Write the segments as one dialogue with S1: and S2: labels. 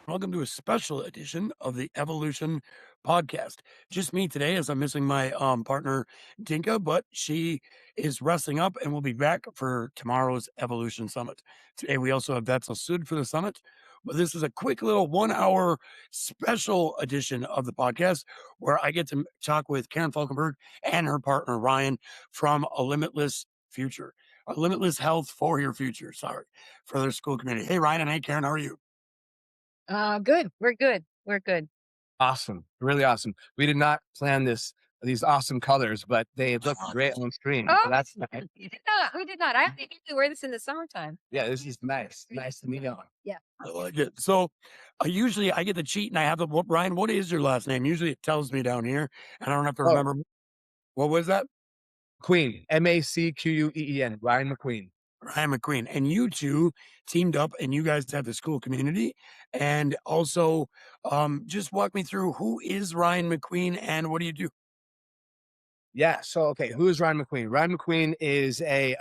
S1: Welcome to a special edition of the Evolution podcast. Just me today, as I'm missing my partner Dinka, but she is resting up and we'll be back for tomorrow's Evolution Summit. Today, we also have Vetzel Sud for the summit. But this is a quick little 1 hour special edition of the podcast where I get to talk with Karen Falkenberg and her partner Ryan from a Limitless Future, a Limitless Health for your future. Sorry, for their school community. Hey, Ryan, and hey, Karen, how are you?
S2: Good. We're good. We're good.
S3: Awesome. Really awesome. We did not plan these awesome colors, but they look great on screen.
S2: Oh,
S3: So that's nice.
S2: we did not. We did not. I think you wear this in the summertime.
S3: Yeah, this is nice. Nice to meet you.
S2: Yeah.
S1: I like it. So usually I get the cheat and I have the Ryan, what is your last name? Usually it tells me down here and I don't have to
S3: Oh,
S1: remember. What was that?
S3: Queen. MacQueen. Ryan McQueen.
S1: Ryan McQueen. And you two teamed up and you guys have the school community. And also just walk me through who is Ryan McQueen and what do you do?
S3: Yeah. So okay, who is Ryan McQueen? Ryan McQueen is a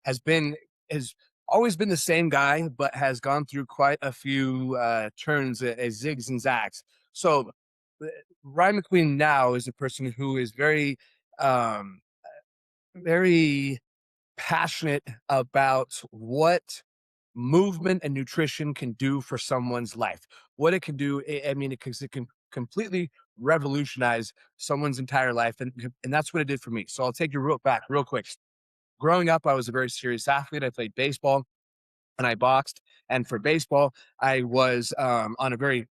S3: has always been the same guy, but has gone through quite a few turns, zigs and zags. So uh, Ryan McQueen now is a person who is um very passionate about what movement and nutrition can do for someone's life. What it can do, I mean, it can completely revolutionize someone's entire life, and that's what it did for me. So I'll take you back real quick. Growing up, I was a very serious athlete. I played baseball and I boxed. And for baseball, I was on a very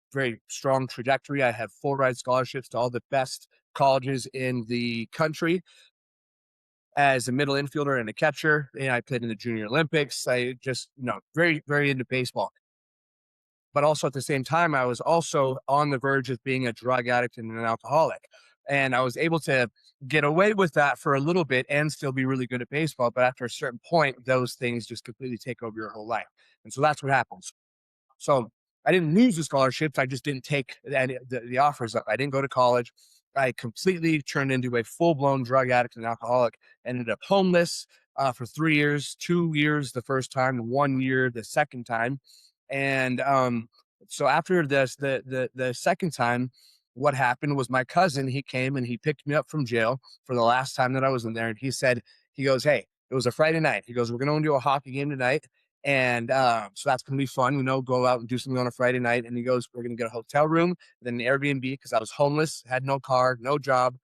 S3: strong trajectory. I have full ride scholarships to all the best colleges in the country as a middle infielder and a catcher. And I played in the Junior Olympics. I just, very into baseball. But also at the same time, I was also on the verge of being a drug addict and an alcoholic. And I was able to get away with that for a little bit and still be really good at baseball. But after a certain point, those things just completely take over your whole life. And so that's what happens. So I didn't lose the scholarships. I just didn't take the offers up. I didn't go to college. I completely turned into a full blown drug addict and alcoholic. Ended up homeless for 3 years, 2 years the first time, 1 year the second time. And so after the second time, what happened was my cousin, he came and he picked me up from jail for the last time that I was in there. And he goes, hey, it was a Friday night. He goes, we're going to do a hockey game tonight. And so that's going to be fun, go out and do something on a Friday night. And he goes, we're going to get a hotel room, then an Airbnb, because I was homeless, had no car, no job,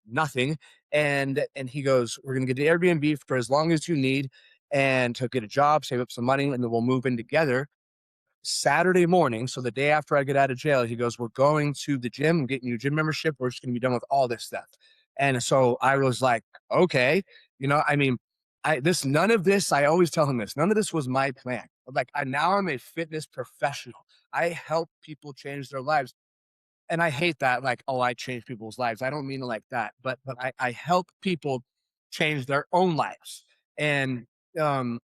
S3: nothing. And he goes, we're going to get an Airbnb for as long as you need and to get a job, save up some money, and then we'll move in together. Saturday morning, so the day after I get out of jail, he goes, we're going to the gym, getting you a gym membership. We're just going to be done with all this stuff. And so I was like, okay, I mean, none of this, I always tell him this, none of this was my plan. Like now I'm a fitness professional. I help people change their lives. And I hate that, like, oh, I change people's lives. I don't mean it like that, but I help people change their own lives. And um,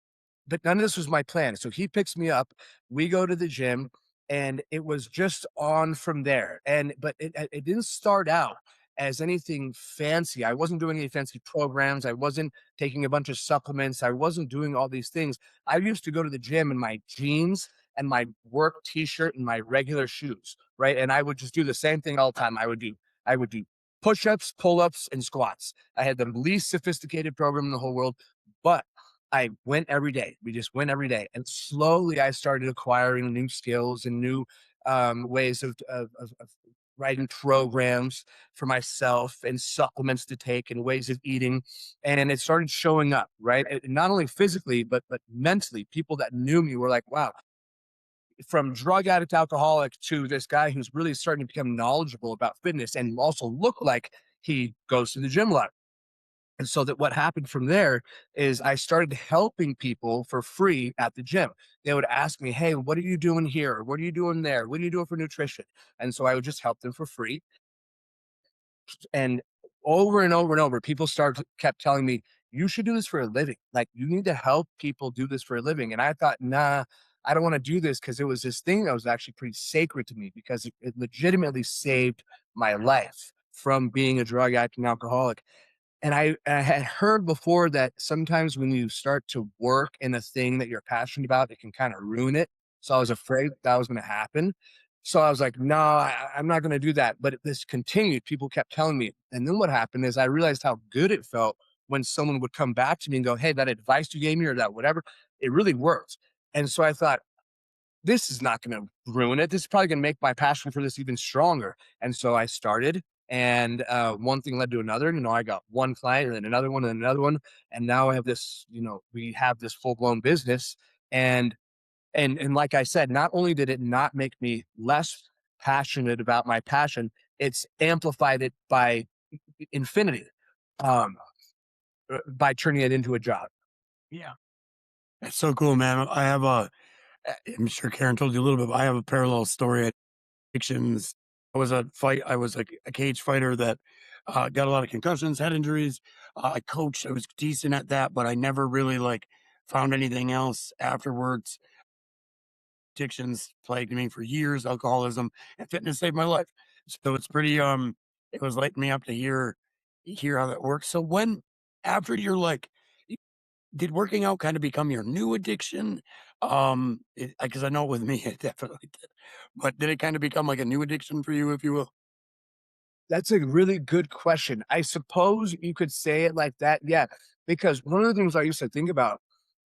S3: but none of this was my plan. So he picks me up, we go to the gym, and it was just on from there. But it didn't start out as anything fancy. I wasn't doing any fancy programs. I wasn't taking a bunch of supplements. I wasn't doing all these things. I used to go to the gym in my jeans and my work t-shirt and my regular shoes, right? And I would just do the same thing all the time. I would do push-ups, pull-ups, and squats. I had the least sophisticated program in the whole world, but I went every day. We just went every day. And slowly I started acquiring new skills and new ways of writing programs for myself and supplements to take and ways of eating. And it started showing up, right? Not only physically, but mentally. People that knew me were like, wow, from drug addict alcoholic to this guy who's really starting to become knowledgeable about fitness and also look like he goes to the gym a lot. And so that what happened from there is I started helping people for free at the gym. They would ask me, hey, what are you doing here? What are you doing there? What are you doing for nutrition? And so I would just help them for free. And over and over and over, kept telling me, you should do this for a living. Like, you need to help people do this for a living. And I thought, nah, I don't want to do this, because it was this thing that was actually pretty sacred to me, because it legitimately saved my life from being a drug addict and alcoholic. And I had heard before that sometimes when you start to work in a thing that you're passionate about, it can kind of ruin it. So I was afraid that was going to happen. So I was like, no, I'm not going to do that. But this continued. People kept telling me. And then what happened is I realized how good it felt when someone would come back to me and go, hey, that advice you gave me or that whatever, it really worked. And so I thought, this is not going to ruin it. This is probably going to make my passion for this even stronger. And so I started, and one thing led to another. I got one client and then another one and another one. And now I have this, we have this full blown business. And like I said, not only did it not make me less passionate about my passion, it's amplified it by infinity, um, by turning it into a job.
S1: Yeah. That's so cool, man. I'm sure Karen told you a little bit, but I have a parallel story. Addictions. I was like a cage fighter that got a lot of concussions, head injuries. I coached. I was decent at that, but I never really like found anything else afterwards. Addictions plagued me for years. Alcoholism and fitness saved my life. So it's pretty. It was lighting me up to hear how that works. So when after you're like, did working out kind of become your new addiction? Because I know with me it definitely did. But did it kind of become like a new addiction for you, if you will?
S3: That's a really good question. I suppose you could say it like that. Yeah, because one of the things I used to think about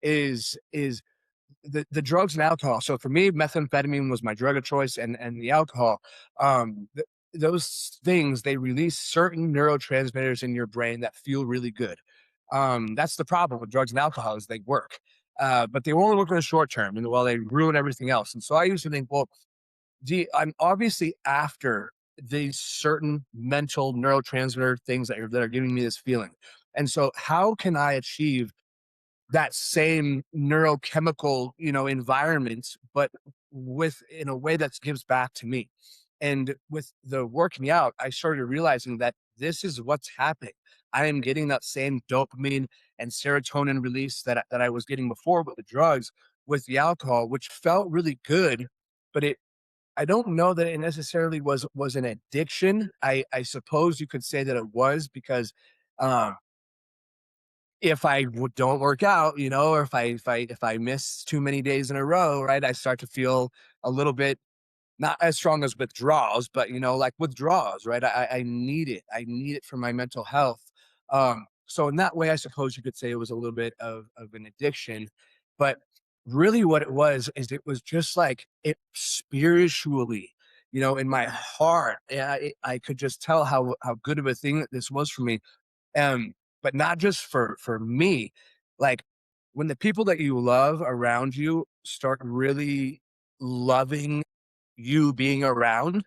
S3: is the drugs and alcohol. So for me, methamphetamine was my drug of choice, and the alcohol. Those things, they release certain neurotransmitters in your brain that feel really good. That's the problem with drugs and alcohol is they work, but they only work in the short term, and while they ruin everything else. And so I used to think, well, I'm obviously after these certain mental neurotransmitter things that are giving me this feeling. And so how can I achieve that same neurochemical, environment, but with in a way that gives back to me? And with the working out, I started realizing that this is what's happening. I am getting that same dopamine and serotonin release that I was getting before with the drugs, with the alcohol, which felt really good, but I don't know that it necessarily was an addiction. I suppose you could say that it was because, uh, if don't work out, or if I miss too many days in a row, right, I start to feel a little bit not as strong as withdrawals, but, like withdrawals, right? I need it. I need it for my mental health. So in that way, I suppose you could say it was a little bit of an addiction, but really what it was is it was just like it spiritually, in my heart. Yeah, I could just tell how good of a thing that this was for me. But not just for me, like when the people that you love around you start really loving you being around,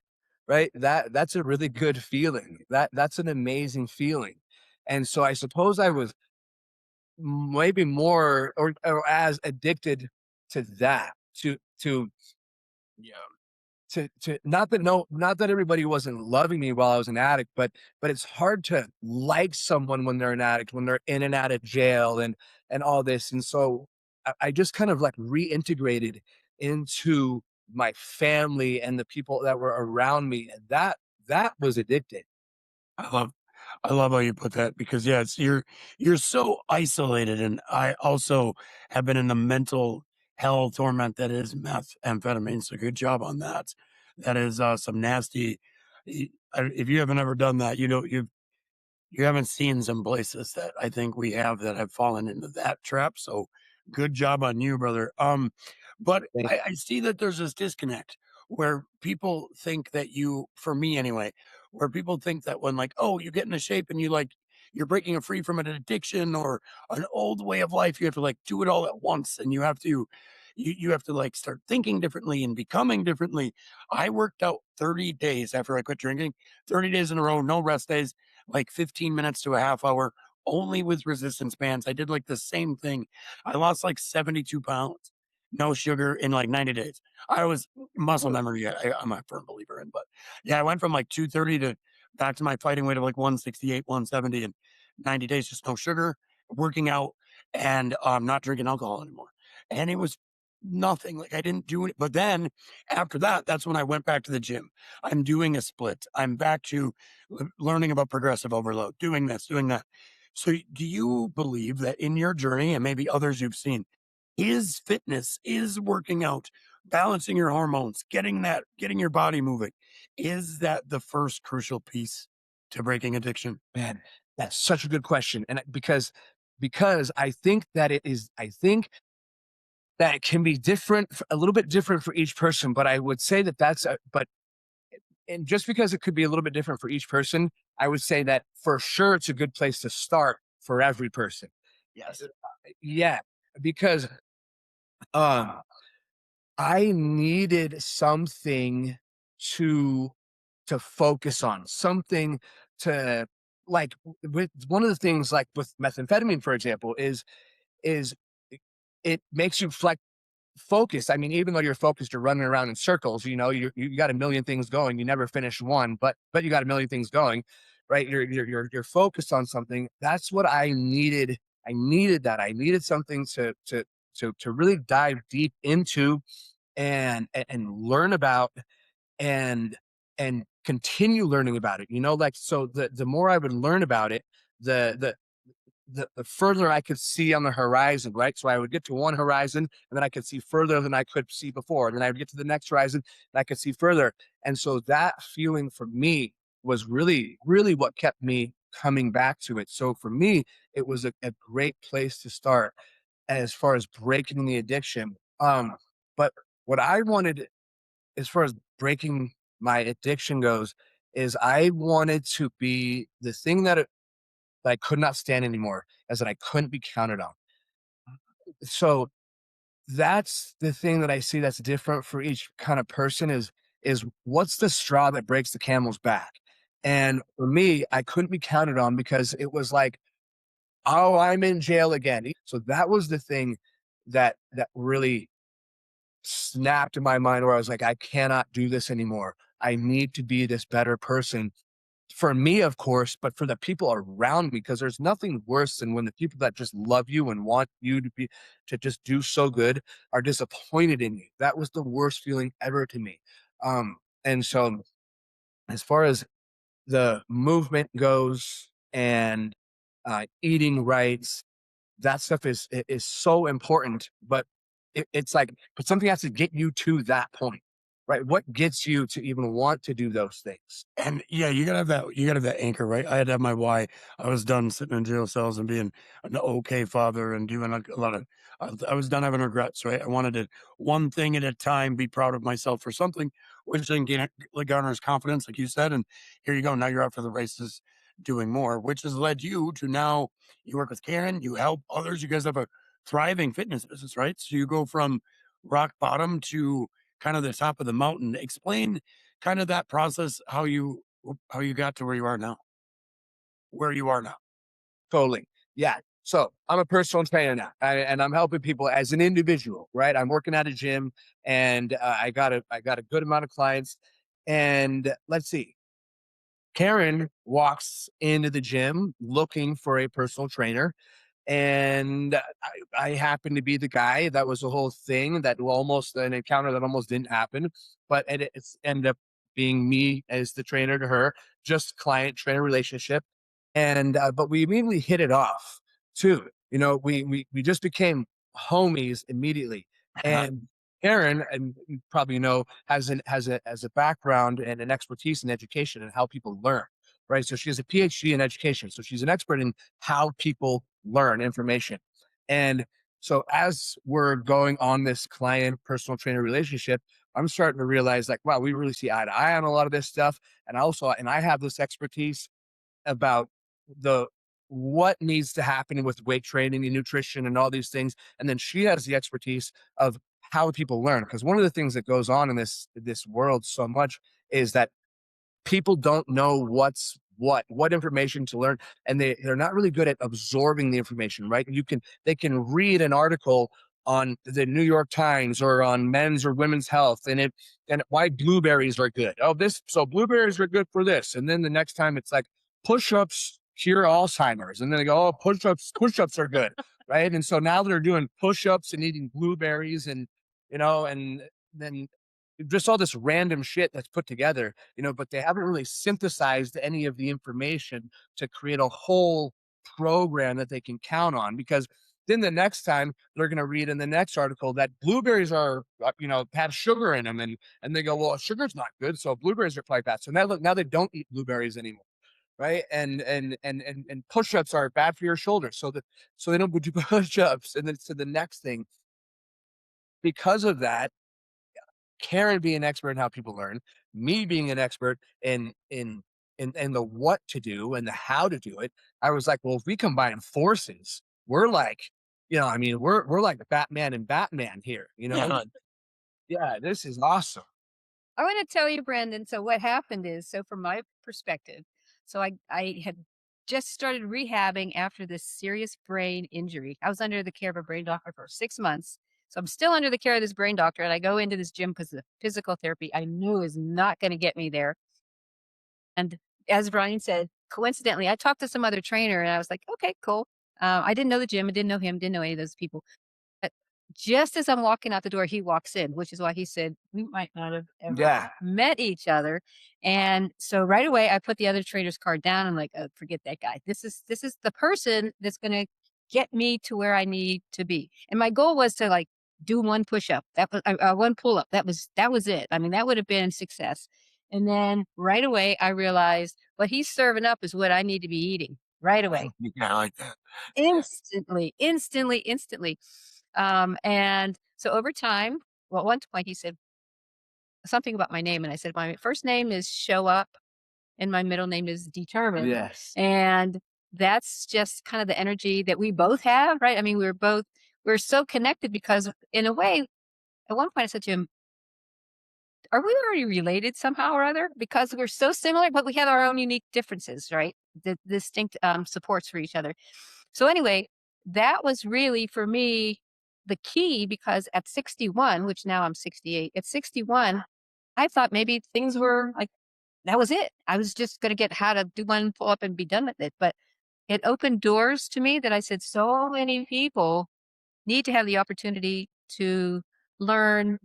S3: right? That's a really good feeling. That's an amazing feeling. And so I suppose I was maybe more or as addicted to that, to
S1: Yeah.
S3: to not that no not that everybody wasn't loving me while I was an addict, but it's hard to like someone when they're an addict, when they're in and out of jail and all this. And so I just kind of like reintegrated into my family and the people that were around me. And that was addicting.
S1: I love I love how you put that because yeah, you're so isolated, and I also have been in the mental hell torment that is methamphetamine. So good job on that. That is some nasty. If you haven't ever done that, you haven't seen some places that I think we have that have fallen into that trap. So good job on you, brother. But I see that there's this disconnect where people think that for me anyway, where people think that when like, oh, you get into shape and you're breaking free from an addiction or an old way of life, you have to like do it all at once and you have to like start thinking differently and becoming differently. I worked out 30 days after I quit drinking, 30 days in a row, no rest days, like 15 minutes to a half hour, only with resistance bands. I did like the same thing. I lost like 72 pounds, no sugar in like 90 days. I was muscle memory. I'm a firm believer in, but yeah, I went from like 230 to back to my fighting weight of like 168, 170 in 90 days, just no sugar, working out and not drinking alcohol anymore. And it was nothing like I didn't do it. But then after that, that's when I went back to the gym. I'm doing a split. I'm back to learning about progressive overload, doing this, doing that. So, do you believe that in your journey and maybe others you've seen, is fitness, is working out balancing your hormones, getting your body moving. Is that the first crucial piece to breaking addiction?
S3: Man, that's such a good question. And because I think that it is, I think that it can be different, a little bit different for each person, but I would say that and just because it could be a little bit different for each person, I would say that for sure it's a good place to start for every person.
S1: Yes.
S3: Yeah, because um I needed something to focus on, something to like with one of the things like with methamphetamine, for example, is it makes you focus. I mean, even though you're focused, you're running around in circles, you got a million things going. You never finish one, but you got a million things going, right? You're focused on something. That's what I needed. I needed that. I needed something to really dive deep into and learn about and continue learning about it. Like so the more I would learn about it, the the the further I could see on the horizon, right? So I would get to one horizon and then I could see further than I could see before. And then I would get to the next horizon and I could see further. And so that feeling for me was really, really what kept me coming back to it. So for me, it was a great place to start as far as breaking the addiction. But what I wanted as far as breaking my addiction goes is I wanted to be the thing that I could not stand anymore, is that I couldn't be counted on. So that's the thing that I see that's different for each kind of person is what's the straw that breaks the camel's back? And for me, I couldn't be counted on because it was like, oh, I'm in jail again. So that was the thing that really snapped in my mind where I was like, I cannot do this anymore. I need to be this better person for me, of course, but for the people around me, because there's nothing worse than when the people that just love you and want you to just do so good are disappointed in you. That was the worst feeling ever to me. And so as far as the movement goes and eating right, that stuff is so important, but it's like, but something has to get you to that point, right? What gets you to even want to do those things?
S1: And yeah, you gotta have that anchor, right? I had to have my why. I was done sitting in jail cells and being an okay father and doing a lot of I was done having regrets, right? I wanted to one thing at a time, be proud of myself for something, which then like garners confidence, like you said. And here you go. Now you're out for the races doing more, which has led you to now you work with Karen, you help others, you guys have a thriving fitness business, right? So you go from rock bottom to kind of the top of the mountain. Explain kind of that process, how you got to where you are now.
S3: Totally. Yeah. So I'm a personal trainer now, and I'm helping people as an individual, right? I'm working at a gym, and I got a good amount of clients. And let's see, Karen walks into the gym looking for a personal trainer, and I happened to be the guy. That was the whole thing. That almost an encounter that almost didn't happen, but it's ended up being me as the trainer to her, just client trainer relationship. And but we immediately hit it off too. We just became homies immediately. And Erin, and you probably know, has a background and an expertise in education and how people learn, right? So she has a PhD in education, so she's an expert in how people learn information. And so as we're going on this client personal trainer relationship, I'm starting to realize like, wow, we really see eye to eye on a lot of this stuff. And I have this expertise about the what needs to happen with weight training and nutrition and all these things. And then she has the expertise of how people learn. Because one of the things that goes on in this world so much is that people don't know what information to learn, and they're not really good at absorbing the information, right? They can read an article on the New York Times or on men's or women's health and why blueberries are good. Oh, this so blueberries are good for this. And then the next time it's like push-ups cure Alzheimer's. And then they go, oh, push-ups are good. Right. And so now they're doing push-ups and eating blueberries and then just all this random shit that's put together, but they haven't really synthesized any of the information to create a whole program that they can count on. Because Then the next time they're going to read in the next article that blueberries are, have sugar in them, and they go, well, sugar's not good, so blueberries are like that. So now they don't eat blueberries anymore, right? And push-ups are bad for your shoulders, so they don't do push-ups. And then so the next thing, because of that, Karen being an expert in how people learn, me being an expert in the what to do and the how to do it, I was like, well, if we combine forces, we're like, I mean, we're like the Batman and Batman here,
S1: Yeah.
S3: Yeah, this is awesome.
S2: I want to tell you, Brandon. So what happened is, so from my perspective, so I had just started rehabbing after this serious brain injury. I was under the care of a brain doctor for 6 months. So I'm still under the care of this brain doctor, and I go into this gym because the physical therapy I knew is not going to get me there. And as Brian said, coincidentally, I talked to some other trainer, and I was like, okay, cool. I didn't know the gym, I didn't know him, didn't know any of those people. But just as I'm walking out the door, he walks in, which is why he said we might not have ever
S3: Yeah.
S2: met each other. And so right away, I put the other trainer's card down. I'm like, oh, forget that guy. This is the person that's going to get me to where I need to be. And my goal was to like do one push up. That was one pull up. That was it. I mean, that would have been success. And then right away, I realized what he's serving up is what I need to be eating right away,
S1: Yeah, I like that.
S2: instantly, instantly, instantly. And so over time, well, at one point he said something about my name, and I said, my first name is Show Up, and my middle name is Determined.
S3: Yes.
S2: And that's just kind of the energy that we both have, right? I mean, we're so connected because, in a way, at one point I said to him, are we already related somehow or other? Because we're so similar, but we have our own unique differences, right? The distinct supports for each other. So anyway, that was really for me the key because at 61, which now I'm 68, at 61, I thought maybe things were like that was it. I was just going to get how to do one pull up and be done with it. But it opened doors to me that I said so many people need to have the opportunity to learn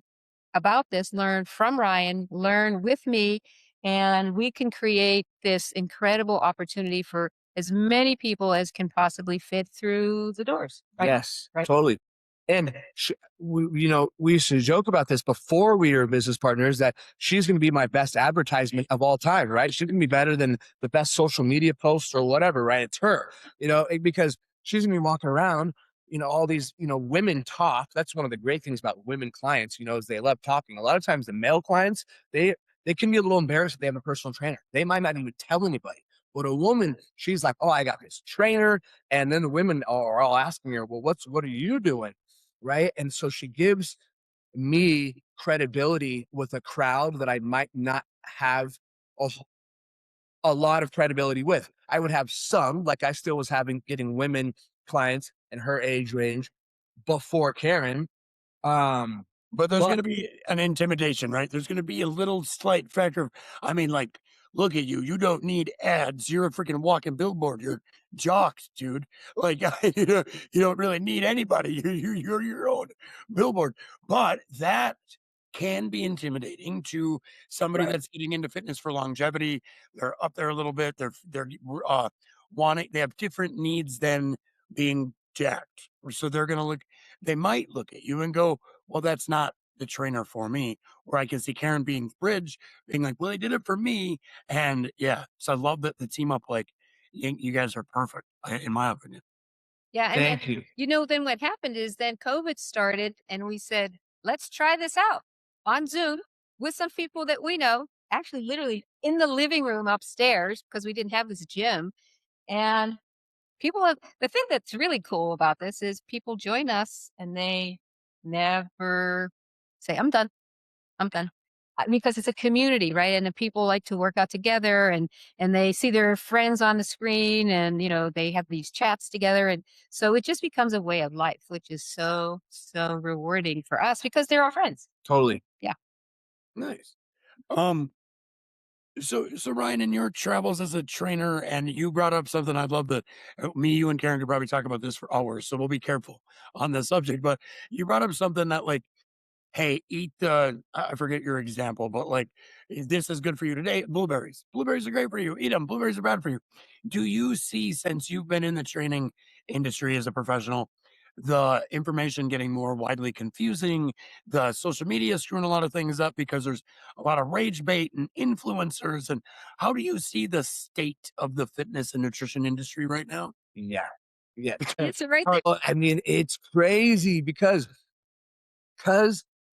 S2: about this, learn from Ryan, learn with me, and we can create this incredible opportunity for as many people as can possibly fit through the doors. Right.
S3: Yes,
S2: Right.
S3: totally. And we used to joke about this before we were business partners that she's going to be my best advertisement of all time, right? She's going to be better than the best social media post or whatever, right? It's her, because she's going to be walking around, all these, women talk. That's one of the great things about women clients, is they love talking. A lot of times the male clients, they can be a little embarrassed if they have a personal trainer. They might not even tell anybody. But a woman, she's like, oh, I got this trainer. And then the women are all asking her, well, what are you doing? Right. And so she gives me credibility with a crowd that I might not have a, a lot of credibility with. I would have some, like I still was getting women clients in her age range before Karen.
S1: But there's
S3: But
S1: gonna be an intimidation, right? There's gonna be a little slight factor of, I mean, like, look at you. You don't need ads. You're a freaking walking billboard. You're jocks, dude. Like, you don't really need anybody. You're your own billboard. But that can be intimidating to somebody
S3: right.
S1: that's getting into fitness for longevity. They're up there a little bit. They're wanting. They have different needs than being jacked. So they're gonna look. They might look at you and go, well, that's not the trainer for me. Or I can see Karen being bridge, being like, well, they did it for me. And yeah, so I love that the team up, like, you guys are perfect, in my opinion.
S2: Yeah. And then,
S3: Thank you.
S2: then what happened is then COVID started and we said, let's try this out on Zoom with some people that we know, actually literally in the living room upstairs because we didn't have this gym. And the thing that's really cool about this is people join us and they never say, I'm done. I'm done. Because it's a community, right? And the people like to work out together and they see their friends on the screen and they have these chats together. And so it just becomes a way of life, which is so, so rewarding for us because they're our friends.
S3: Totally.
S2: Yeah.
S1: Nice. Um, so Ryan, in your travels as a trainer, and you brought up something I'd love to me, you and Karen could probably talk about this for hours, so we'll be careful on this subject. But you brought up something that, like, hey, eat the I forget your example, but like, this is good for you today. Blueberries. Blueberries are great for you. Eat them. Blueberries are bad for you. Do you see, since you've been in the training industry as a professional, the information getting more widely confusing, the social media screwing a lot of things up because there's a lot of rage bait and influencers. And how do you see the state of the fitness and nutrition industry right now?
S3: Yeah. Yeah.
S2: It's the right thing.
S3: I mean, it's crazy because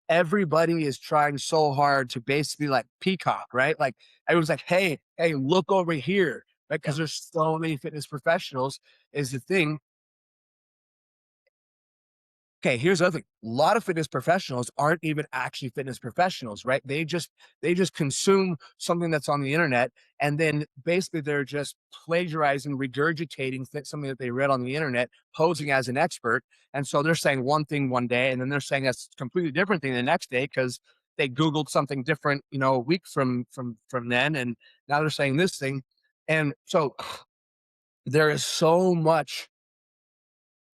S3: everybody is trying so hard to basically like peacock, right? Like everyone's like, hey, look over here, right? Because there's so many fitness professionals is the thing. Okay, here's the other thing. A lot of fitness professionals aren't even actually fitness professionals, right? They just consume something that's on the internet, and then basically they're just plagiarizing, regurgitating something that they read on the internet, posing as an expert. And so they're saying one thing one day, and then they're saying that's completely different thing the next day because they Googled something different, a week from then, and now they're saying this thing. And so there is so much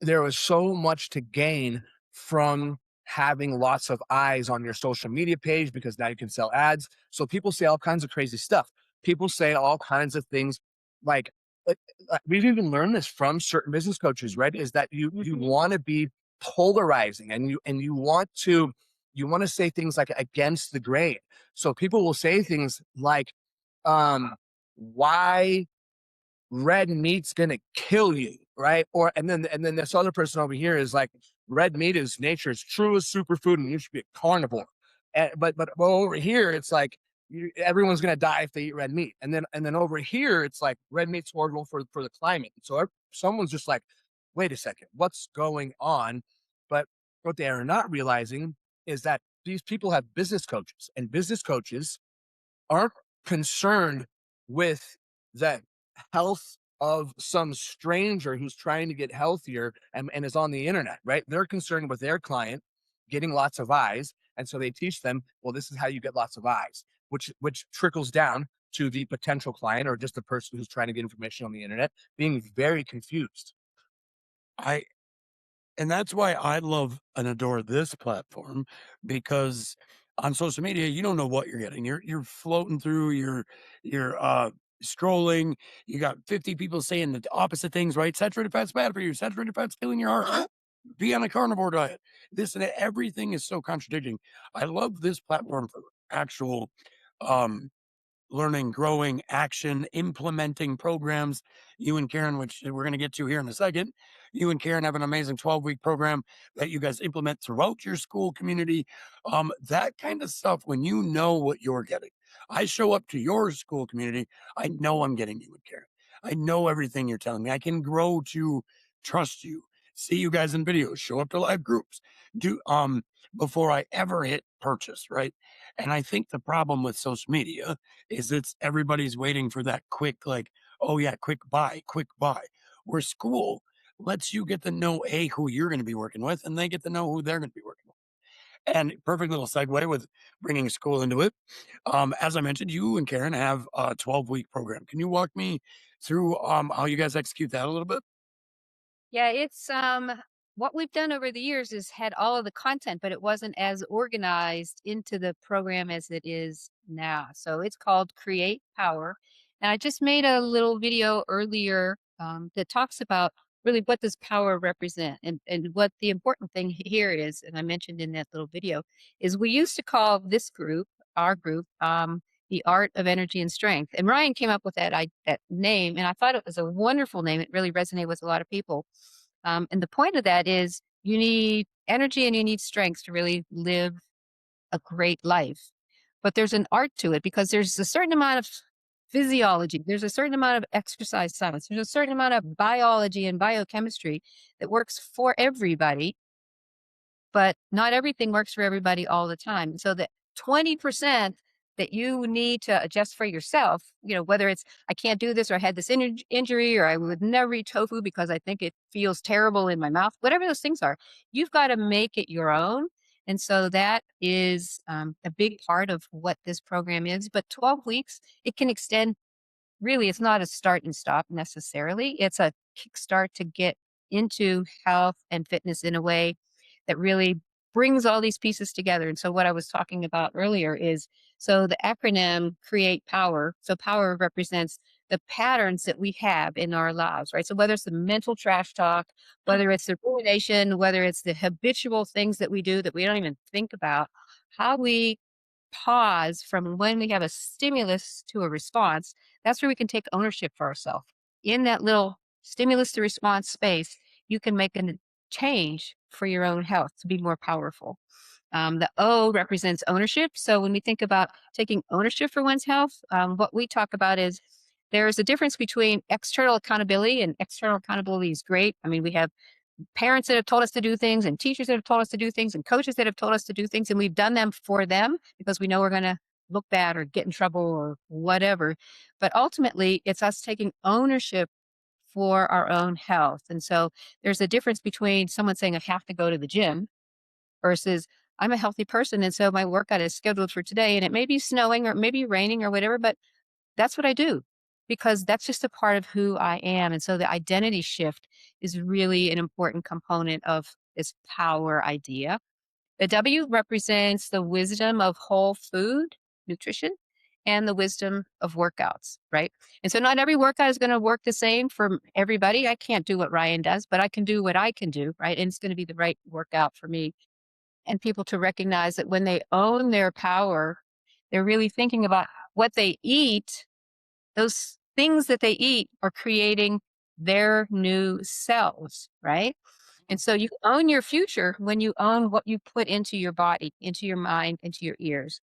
S3: there was so much to gain from having lots of eyes on your social media page because now you can sell ads. So people say all kinds of crazy stuff. People say all kinds of things like, like, we've even learned this from certain business coaches, right? Is that you want to be polarizing and you want to say things like against the grain. So people will say things like, why red meat's gonna kill you, right? Or and then this other person over here is like, red meat is nature's truest superfood, and you should be a carnivore. But over here, it's like everyone's gonna die if they eat red meat, and then over here, it's like red meat's horrible for the climate. So someone's just like, wait a second, what's going on? But what they are not realizing is that these people have business coaches, and business coaches aren't concerned with the health of some stranger who's trying to get healthier and is on the internet, right? They're concerned with their client getting lots of eyes. And so they teach them, well, this is how you get lots of eyes, which trickles down to the potential client or just the person who's trying to get information on the internet being very confused.
S1: I And that's why I love and adore this platform, because on social media, you don't know what you're getting. You're floating through, you're scrolling, you got 50 people saying the opposite things, right? Saturated fat's bad for you, saturated fat's killing your heart. Be on a carnivore diet. This and that, everything is so contradicting. I love this platform for actual um learning, growing, action, implementing programs. You and Karen, which we're going to get to here in a second, you and Karen have an amazing 12-week program that you guys implement throughout your school community. That kind of stuff, when you know what you're getting. I show up to your school community, I know I'm getting you and Karen. I know everything you're telling me. I can grow to trust you, see you guys in videos, show up to live groups, do before I ever hit purchase, right? And I think the problem with social media is it's everybody's waiting for that quick, like, oh yeah, quick buy, quick buy. Where school lets you get to know who you're going to be working with, and they get to know who they're going to be working with. And perfect little segue with bringing school into it. As I mentioned, you and Karen have a 12-week program. Can you walk me through how you guys execute that a little bit?
S2: Yeah, it's what we've done over the years is had all of the content, but it wasn't as organized into the program as it is now. So it's called Create Power. And I just made a little video earlier that talks about really what does power represent and what the important thing here is, and I mentioned in that little video, is we used to call this group, our group, the art of energy and strength. And Ryan came up with that name, and I thought it was a wonderful name. It really resonated with a lot of people. And the point of that is you need energy and you need strength to really live a great life. But there's an art to it because there's a certain amount of physiology, there's a certain amount of exercise science, there's a certain amount of biology and biochemistry that works for everybody, but not everything works for everybody all the time. So the 20% that you need to adjust for yourself, whether it's I can't do this or I had this injury or I would never eat tofu because I think it feels terrible in my mouth, whatever those things are, you've got to make it your own. And so that is a big part of what this program is. But 12 weeks, it can extend. Really, it's not a start and stop necessarily. It's a kickstart to get into health and fitness in a way that really brings all these pieces together. And so what I was talking about earlier is, so the acronym Create Power. So power represents the patterns that we have in our lives, right? So whether it's the mental trash talk, whether it's the rumination, whether it's the habitual things that we do that we don't even think about, how we pause from when we have a stimulus to a response, that's where we can take ownership for ourselves. In that little stimulus to response space, you can make a change for your own health to be more powerful. The O represents ownership. So when we think about taking ownership for one's health, what we talk about is there's a difference between external accountability, and external accountability is great. I mean, we have parents that have told us to do things, and teachers that have told us to do things, and coaches that have told us to do things, and we've done them for them because we know we're going to look bad or get in trouble or whatever. But ultimately, it's us taking ownership for our own health. And so there's a difference between someone saying, I have to go to the gym versus I'm a healthy person. And so my workout is scheduled for today, and it may be snowing or it may be raining or whatever, but that's what I do because that's just a part of who I am. And so the identity shift is really an important component of this power idea. The W represents the wisdom of whole food, nutrition, and the wisdom of workouts, right? And so not every workout is going to work the same for everybody. I can't do what Ryan does, but I can do what I can do, right? And it's going to be the right workout for me. And people to recognize that when they own their power, they're really thinking about what they eat. Those things that they eat are creating their new selves, right? And so you own your future when you own what you put into your body, into your mind, into your ears.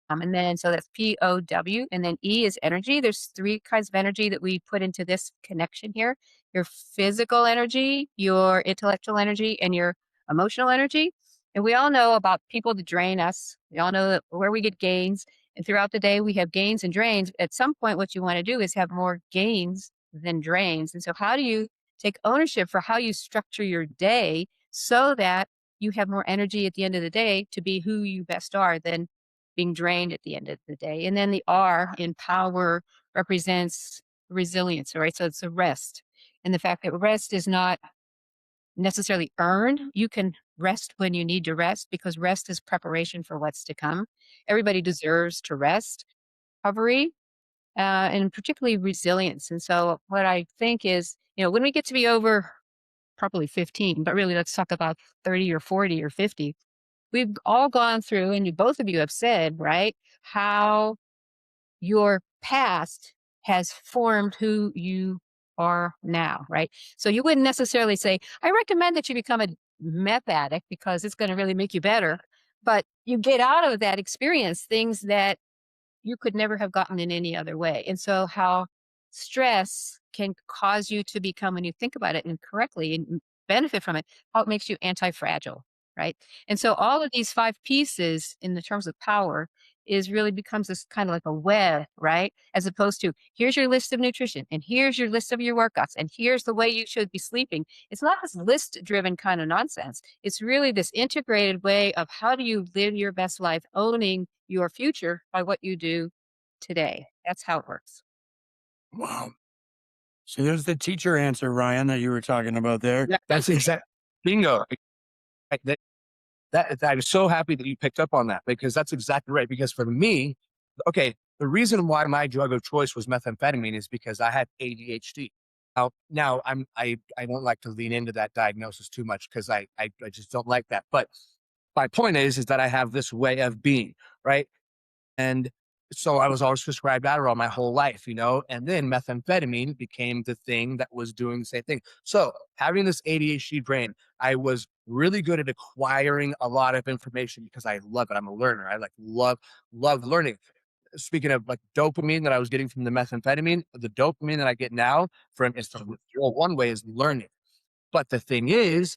S2: And then, so that's POW. And then E is energy. There's three kinds of energy that we put into this connection here: your physical energy, your intellectual energy, and your emotional energy. And we all know about people that drain us. We all know that where we get gains. And throughout the day, we have gains and drains. At some point, what you want to do is have more gains than drains. And so, how do you take ownership for how you structure your day so that you have more energy at the end of the day to be who you best are than being drained at the end of the day? And then the R in power represents resilience, right? So it's a rest. And the fact that rest is not necessarily earned. You can rest when you need to rest because rest is preparation for what's to come. Everybody deserves to rest. Recovery, and particularly resilience. And so what I think is, when we get to be over probably 15, but really let's talk about 30 or 40 or 50, we've all gone through, and both of you have said, right, how your past has formed who you are now, right? So you wouldn't necessarily say, I recommend that you become a meth addict because it's going to really make you better. But you get out of that experience things that you could never have gotten in any other way. And so how stress can cause you to become, when you think about it incorrectly and benefit from it, how it makes you anti-fragile, right? And so all of these five pieces in the terms of power is really becomes this kind of like a web, right? As opposed to here's your list of nutrition and here's your list of your workouts and here's the way you should be sleeping. It's not this list driven kind of nonsense. It's really this integrated way of how do you live your best life, owning your future by what you do today. That's how it works.
S1: Wow. So there's the teacher answer, Ryan, that you were talking about there.
S3: Yeah, that's exact bingo. That I'm so happy that you picked up on that because that's exactly right. Because for me, okay, the reason why my drug of choice was methamphetamine is because I had ADHD. Now I don't like to lean into that diagnosis too much because I just don't like that. But my point is that I have this way of being, right? And so I was always prescribed Adderall my whole life, and then methamphetamine became the thing that was doing the same thing. So having this ADHD brain, I was really good at acquiring a lot of information because I love it. I'm a learner. I love learning. Speaking of like dopamine that I was getting from the methamphetamine, the dopamine that I get now from is one way is learning. But the thing is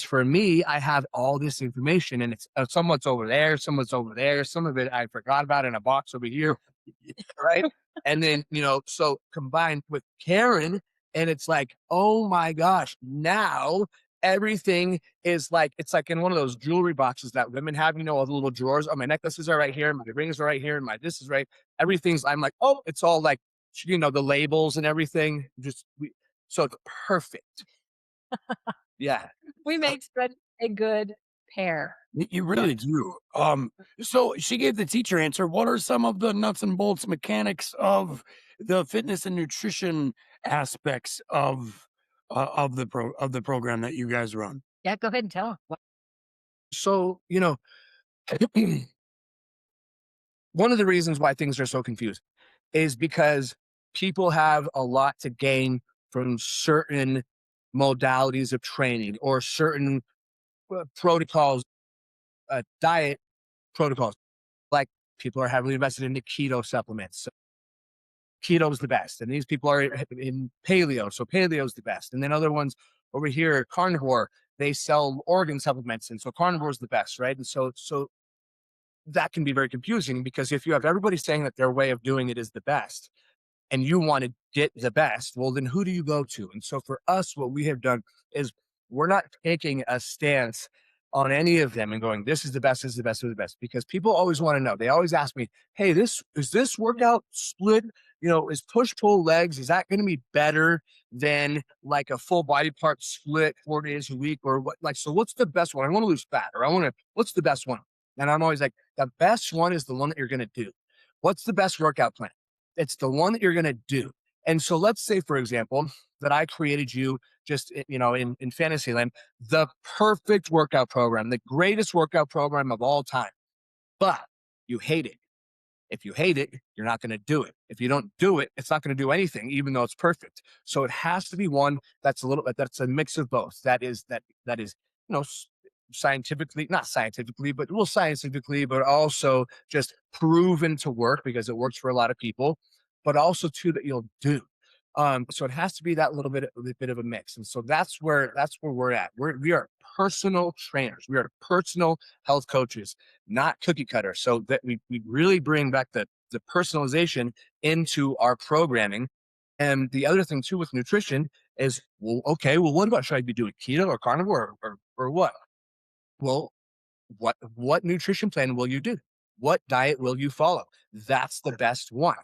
S3: for me, I have all this information and it's someone's over there, someone's over there. Some of it I forgot about in a box over here. Right. And then, so combined with Karen, and it's like, oh my gosh, now everything is like, it's like in one of those jewelry boxes that women have, all the little drawers. Oh, my necklaces are right here. My rings are right here. And this is right. Everything's, I'm like, oh, it's all like, the labels and everything. So it's perfect. Yeah.
S2: We make spread a good. pair.
S1: You
S3: Yeah.
S1: really do. So she gave the teacher answer. What are some of the nuts and bolts mechanics of the fitness and nutrition aspects of the program that you guys run?
S2: Yeah, go ahead and tell 'em.
S3: So, one of the reasons why things are so confused is because people have a lot to gain from certain modalities of training or certain protocols, diet protocols. Like people are heavily invested into keto supplements. So keto is the best, and these people are in paleo, so paleo is the best. And then other ones over here, carnivore, they sell organ supplements, and so carnivore is the best, right? And so that can be very confusing because if you have everybody saying that their way of doing it is the best, and you want to get the best, well, then who do you go to? And so for us, what we have done is we're not taking a stance on any of them and going, this is the best, this is the best, this is the best, because people always want to know. They always ask me, hey, this workout split, is push pull legs, is that going to be better than like a full body part split 4 days a week or what? Like, so what's the best one? I want to lose fat or what's the best one? And I'm always like, the best one is the one that you're going to do. What's the best workout plan? It's the one that you're going to do. And so let's say, for example, that I created you just, in Fantasyland, the perfect workout program, the greatest workout program of all time, but you hate it. If you hate it, you're not going to do it. If you don't do it, it's not going to do anything, even though it's perfect. So it has to be one that's that's a mix of both. That is, scientifically, not scientifically, but well, scientifically, but also just proven to work because it works for a lot of people, but also too that you'll do. So it has to be that little bit of a mix. And so that's where we're at. We are personal trainers. We are personal health coaches, not cookie cutter. So that we really bring back the personalization into our programming. And the other thing too with nutrition is, well, okay, well, what about should I be doing keto or carnivore or what? Well, what nutrition plan will you do? What diet will you follow? That's the best one.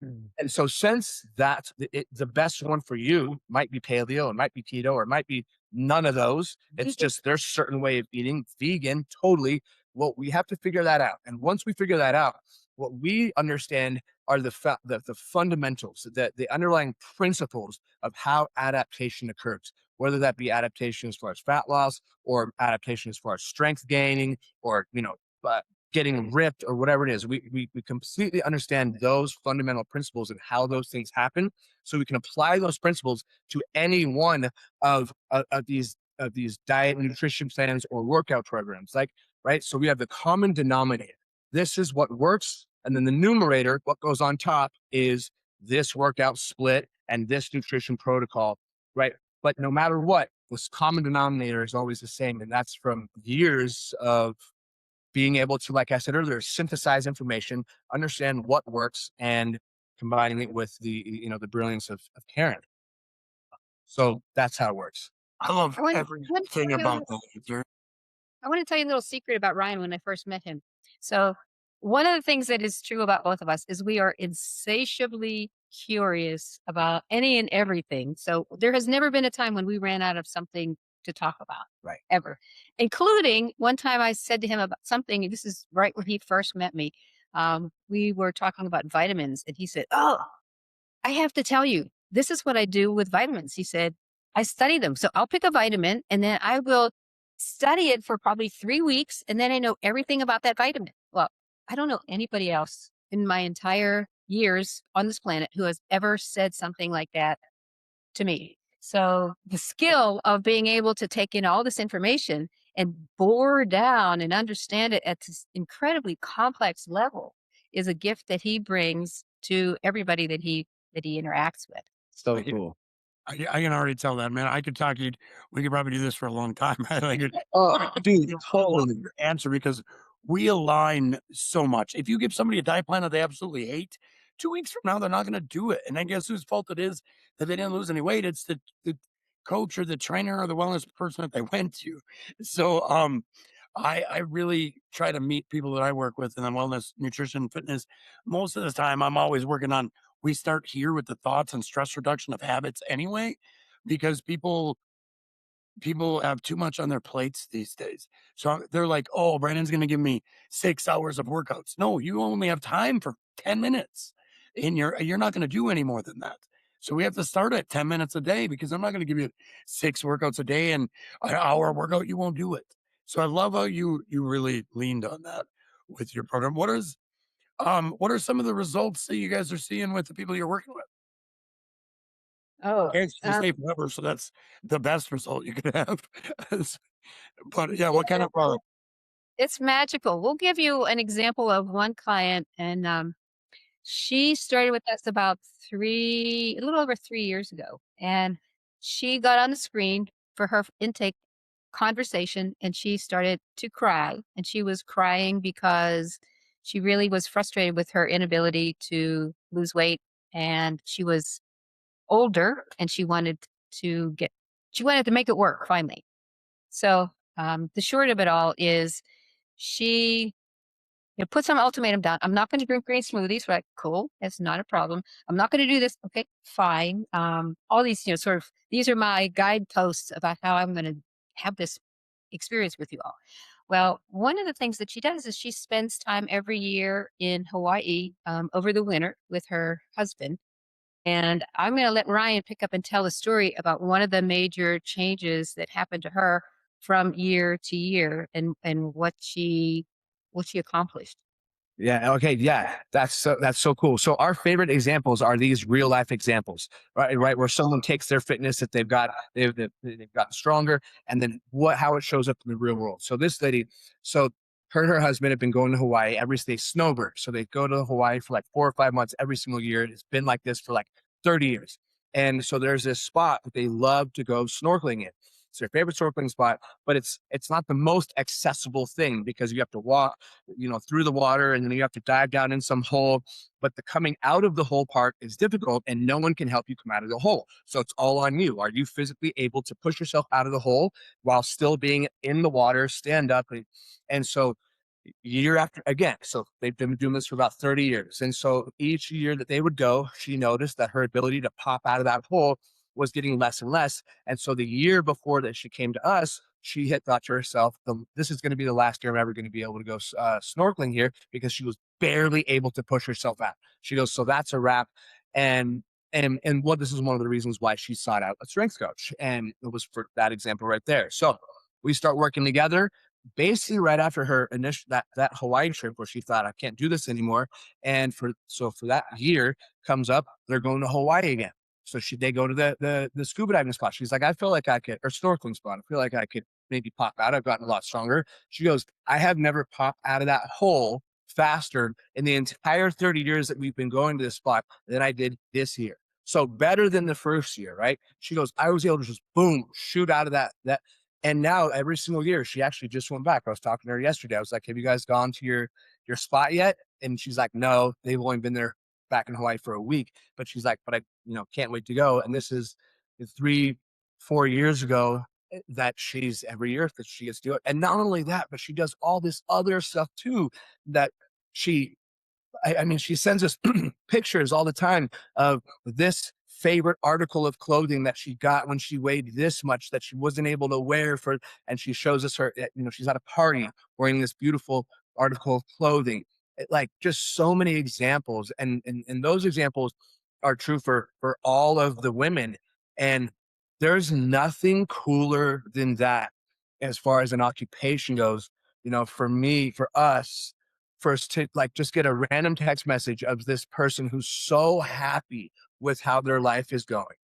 S3: And so since the best one for you might be paleo, it might be keto, or it might be none of those. It's
S2: Vegan.
S3: just their certain way of eating, vegan, totally. Well, we have to figure that out. And once we figure that out, what we understand are the fundamentals, the underlying principles of how adaptation occurs, whether that be adaptation as far as fat loss or adaptation as far as strength gaining or, uh, getting ripped or whatever it is. We completely understand those fundamental principles and how those things happen, so we can apply those principles to any one of these diet and nutrition plans or workout programs. Like, right, so we have the common denominator. This is what works, and then the numerator, what goes on top, is this workout split and this nutrition protocol, right? But no matter what, this common denominator is always the same, and that's from years of being able to, like I said earlier, synthesize information, understand what works, and combining it with the brilliance of Karen. So that's how it works.
S1: I love
S2: I want to
S1: everything
S2: tell you a
S1: about
S2: little
S1: that.
S2: I want to tell you a little secret about Ryan when I first met him. So, one of the things that is true about both of us is we are insatiably curious about any and everything. So, there has never been a time when we ran out of something to talk about,
S3: Right.
S2: ever. Including one time I said to him about something, and this is right when he first met me. We were talking about vitamins, and he said, "Oh, I have to tell you, this is what I do with vitamins." He said, I study them. So I'll pick a vitamin and then I will study it for probably 3 weeks. And then I know everything about that vitamin. Well, I don't know anybody else in my entire years on this planet who has ever said something like that to me. So the skill of being able to take in all this information and bore down and understand it at this incredibly complex level is a gift that he brings to everybody that he interacts with.
S3: So cool.
S1: I can already tell that, man. I could talk you. We could probably do this for a long time. I could
S3: Oh, dude, totally.
S1: answer because we align so much. If you give somebody a diet plan that they absolutely hate, 2 weeks from now they're not going to do it. And then guess whose fault it is that they didn't lose any weight? It's the coach or the trainer or the wellness person that they went to. So I really try to meet people that I work with in the wellness, nutrition, fitness. Most of the time, I'm always working on. We start here with the thoughts and stress reduction of habits anyway, because people people have too much on their plates these days. So they're like, "Oh, Brandon's going to give me 6 hours of workouts." No, you only have time for 10 minutes, and you're not going to do any more than that. So we have to start at 10 minutes a day, because I'm not going to give you 6 workouts a day and an hour workout. You won't do it. So I love how you really leaned on that with your program. What are some of the results that you guys are seeing with the people you're working with?
S2: Oh,
S1: And she stay forever, so that's the best result you could have. But yeah, what kind
S2: yeah,
S1: of
S2: it's magical. We'll give you an example of one client, and she started with us about a little over 3 years ago, and she got on the screen for her intake conversation, and she started to cry, and she was crying because she really was frustrated with her inability to lose weight, and she was older, and she wanted to make it work finally. So, the short of it all is she, put some ultimatum down. I'm not going to drink green smoothies. We're like, cool, that's not a problem. I'm not going to do this. Okay, fine. All these, sort of, these are my guideposts about how I'm going to have this experience with you all. Well, one of the things that she does is she spends time every year in Hawaii over the winter with her husband. And I'm going to let Ryan pick up and tell a story about one of the major changes that happened to her from year to year, and what she accomplished.
S3: Yeah. Okay. Yeah. That's so cool. So our favorite examples are these real life examples, right? Right. Where someone takes their fitness that they've gotten stronger, and then how it shows up in the real world. So this lady, so her and her husband have been going to Hawaii they snowbird. So they go to Hawaii for like 4 or 5 months every single year. It's been like this for like 30 years. And so there's this spot that they love to go snorkeling in. It's their favorite snorkeling spot, but it's not the most accessible thing because you have to walk, through the water, and then you have to dive down in some hole. But the coming out of the hole part is difficult, and no one can help you come out of the hole. So it's all on you. Are you physically able to push yourself out of the hole while still being in the water, stand up? And so year after again, so they've been doing this for about 30 years. And so each year that they would go, she noticed that her ability to pop out of that hole was getting less and less. And so the year before that she came to us, she had thought to herself, this is going to be the last year I'm ever going to be able to go snorkeling here, because she was barely able to push herself out. She goes, so that's a wrap. And what this is one of the reasons why she sought out a strength coach. And it was for that example right there. So we start working together basically right after her initial that Hawaii trip where she thought, I can't do this anymore. And for that year comes up, they're going to Hawaii again. So they go to the scuba diving spot. She's like, I feel like I could, or snorkeling spot. I feel like I could maybe pop out. I've gotten a lot stronger. She goes, I have never popped out of that hole faster in the entire 30 years that we've been going to this spot than I did this year. So better than the first year, right? She goes, I was able to just boom, shoot out of that. And now every single year, she actually just went back. I was talking to her yesterday. I was like, have you guys gone to your spot yet? And she's like, no, they've only been there back in Hawaii for a week. But she's like, but I, can't wait to go. And this is 3-4 years ago that she's every year that she gets to do it. And not only that, but she does all this other stuff too that she I mean, she sends us pictures all the time of this favorite article of clothing that she got when she weighed this much that she wasn't able to wear and she shows us she's at a party wearing this beautiful article of clothing. Like just so many examples. And those examples are true for all of the women. And there's nothing cooler than that as far as an occupation goes. For me, for us, first to like just get a random text message of this person who's so happy with how their life is going.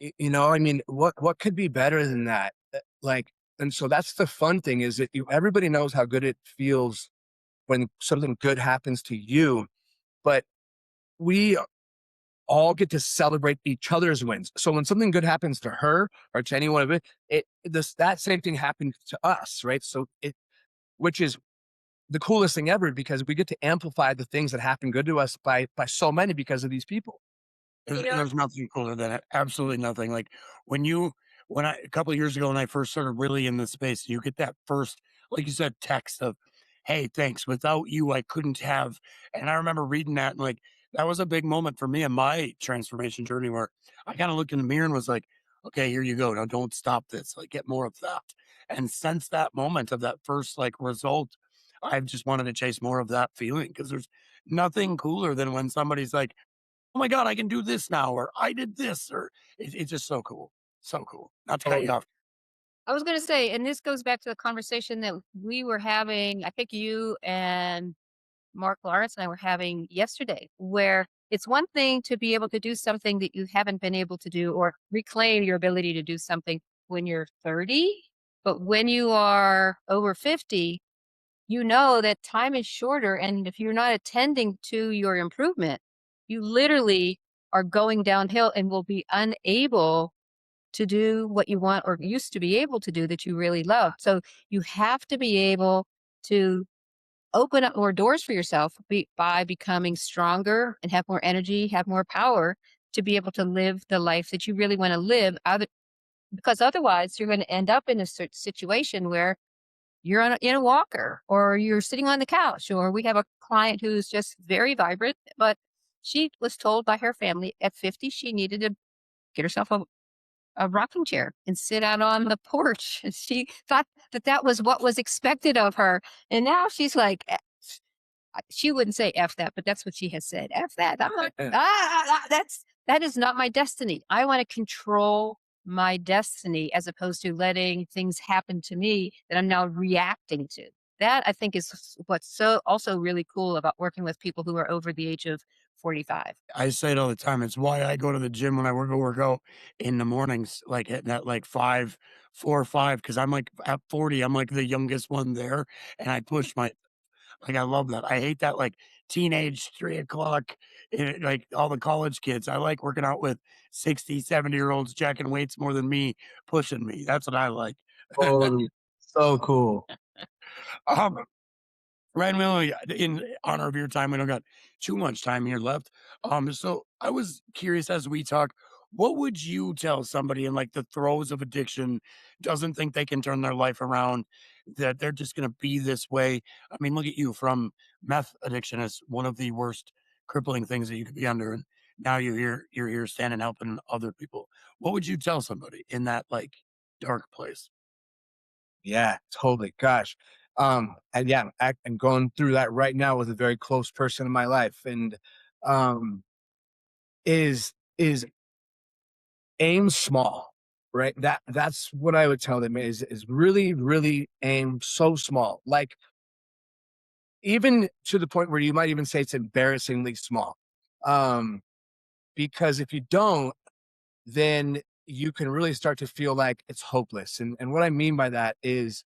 S3: I mean, what could be better than that? Like, and so that's the fun thing is that everybody knows how good it feels when something good happens to you, but we all get to celebrate each other's wins. So when something good happens to her or to any one of that same thing happened to us, right? So which is the coolest thing ever because we get to amplify the things that happen good to us by so many because of these people.
S1: There's nothing cooler than it. Absolutely nothing. Like when I a couple of years ago when I first started really in this space, you get that first, like you said, text of, "Hey, thanks. Without you, I couldn't have." And I remember reading that, and like that was a big moment for me in my transformation journey where I kind of looked in the mirror and was like, okay, here you go. Now don't stop this. Like get more of that. And since that moment of that first like result, I've just wanted to chase more of that feeling because there's nothing cooler than when somebody's like, oh my God, I can do this now, or I did this, or it's just so cool. So cool. Not to cut you off.
S2: I was going to say, and this goes back to the conversation that we were having, I think you and Mark Lawrence and I were having yesterday, where it's one thing to be able to do something that you haven't been able to do or reclaim your ability to do something when you're 30. But when you are over 50, you know that time is shorter. And if you're not attending to your improvement, you literally are going downhill and will be unable to do what you want or used to be able to do that you really love. So you have to be able to open up more doors for yourself by becoming stronger and have more energy, have more power to be able to live the life that you really want to live. Because otherwise, you're going to end up in a situation where you're in a walker or you're sitting on the couch. Or we have a client who's just very vibrant, but she was told by her family at 50 she needed to get herself a rocking chair and sit out on the porch. And she thought that that was what was expected of her. And now she's like, she wouldn't say F that, but that's what she has said. F that. I'm like, that is not my destiny. I want to control my destiny as opposed to letting things happen to me that I'm now reacting to. That I think is what's so also really cool about working with people who are over the age of 45.
S1: I say it all the time. It's why I go to the gym when I work out in the mornings, like hitting at like 4 or 5, because I'm like at 40, I'm like the youngest one there. And I push my like I love that. I hate that like teenage 3 o'clock, like all the college kids. I like working out with 60, 70-year olds jacking weights more than me, pushing me. That's what I like.
S3: Totally. So cool.
S1: um, Ryan, we only in honor of your time, we don't got too much time here left. So I was curious as we talk, what would you tell somebody in like the throes of addiction, doesn't think they can turn their life around, that they're just gonna be this way? I mean, look at you from meth addiction as one of the worst crippling things that you could be under. And now you're here standing helping other people. What would you tell somebody in that like dark place?
S3: Yeah, totally. Gosh. And yeah, I'm going through that right now with a very close person in my life. And um is aim small, right? That's what I would tell them is really, really aim so small. Like even to the point where you might even say it's embarrassingly small. Um, because if you don't, then you can really start to feel like it's hopeless. And what I mean by that is,